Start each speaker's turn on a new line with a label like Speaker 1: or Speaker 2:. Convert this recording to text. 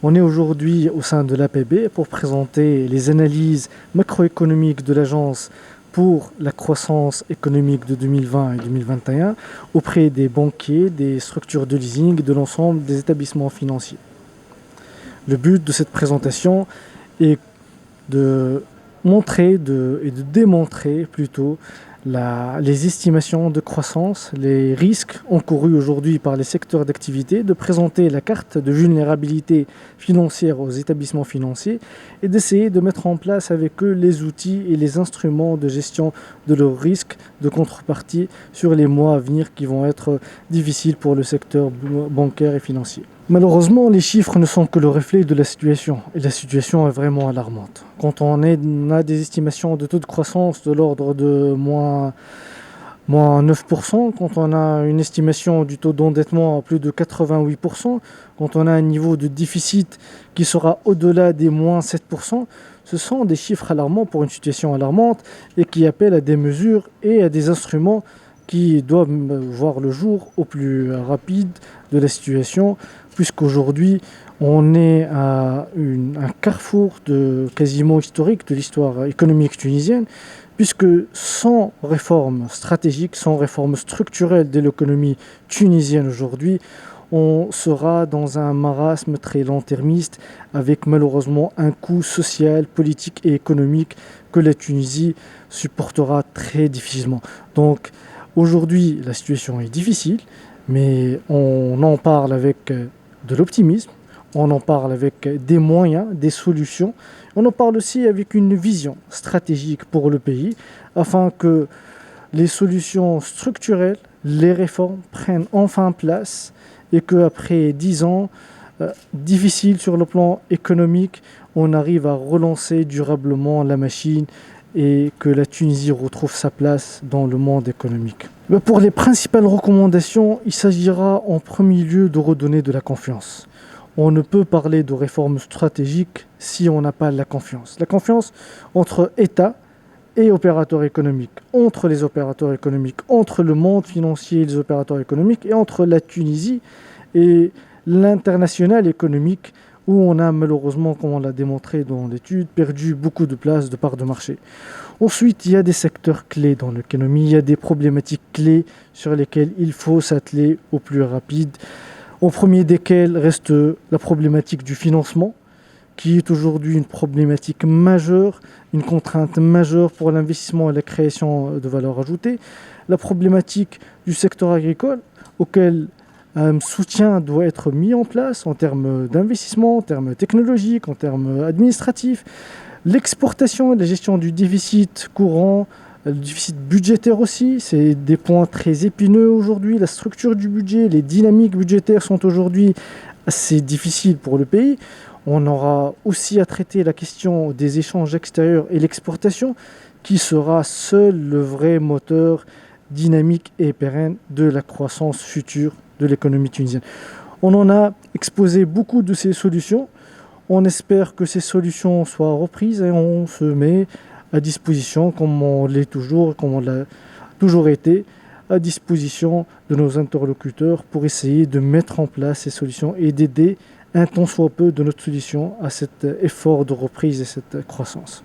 Speaker 1: On est aujourd'hui au sein de l'APB pour présenter les analyses macroéconomiques de l'agence pour la croissance économique de 2020 et 2021 auprès des banquiers, des structures de leasing et de l'ensemble des établissements financiers. Le but de cette présentation est de montrer et de démontrer plutôt les estimations de croissance, les risques encourus aujourd'hui par les secteurs d'activité, de présenter la carte de vulnérabilité financière aux établissements financiers et d'essayer de mettre en place avec eux les outils et les instruments de gestion de leurs risques de contrepartie sur les mois à venir qui vont être difficiles pour le secteur bancaire et financier. Malheureusement, les chiffres ne sont que le reflet de la situation et la situation est vraiment alarmante. Quand on a des estimations de taux de croissance de l'ordre de moins 9%, quand on a une estimation du taux d'endettement à plus de 88%, quand on a un niveau de déficit qui sera au-delà des moins 7%, ce sont des chiffres alarmants pour une situation alarmante et qui appellent à des mesures et à des instruments qui doivent voir le jour au plus rapide de la situation, puisqu'aujourd'hui on est à un carrefour quasiment historique de l'histoire économique tunisienne, puisque sans réforme stratégique, sans réforme structurelle de l'économie tunisienne aujourd'hui, on sera dans un marasme très long-termiste avec malheureusement un coût social, politique et économique que la Tunisie supportera très difficilement. Donc aujourd'hui, la situation est difficile, mais on en parle avec de l'optimisme, on en parle avec des moyens, des solutions. On en parle aussi avec une vision stratégique pour le pays, afin que les solutions structurelles, les réformes prennent enfin place et qu'après 10 ans difficiles sur le plan économique, on arrive à relancer durablement la machine et que la Tunisie retrouve sa place dans le monde économique. Pour les principales recommandations, il s'agira en premier lieu de redonner de la confiance. On ne peut parler de réforme stratégique si on n'a pas la confiance. La confiance entre État et opérateurs économiques, entre les opérateurs économiques, entre le monde financier et les opérateurs économiques, et entre la Tunisie et l'international économique, où on a malheureusement, comme on l'a démontré dans l'étude, perdu beaucoup de places de part de marché. Ensuite, il y a des secteurs clés dans l'économie, il y a des problématiques clés sur lesquelles il faut s'atteler au plus rapide. Au premier desquels reste la problématique du financement, qui est aujourd'hui une problématique majeure, une contrainte majeure pour l'investissement et la création de valeur ajoutée. La problématique du secteur agricole, auquel un soutien doit être mis en place en termes d'investissement, en termes technologiques, en termes administratifs. L'exportation et la gestion du déficit courant, le déficit budgétaire aussi, c'est des points très épineux aujourd'hui. La structure du budget, les dynamiques budgétaires sont aujourd'hui assez difficiles pour le pays. On aura aussi à traiter la question des échanges extérieurs et l'exportation, qui sera seul le vrai moteur dynamique et pérenne de la croissance future de l'économie tunisienne. On en a exposé beaucoup de ces solutions. On espère que ces solutions soient reprises et on se met à disposition, comme on l'est toujours, comme on l'a toujours été, à disposition de nos interlocuteurs pour essayer de mettre en place ces solutions et d'aider un tant soit peu de notre solution à cet effort de reprise et cette croissance.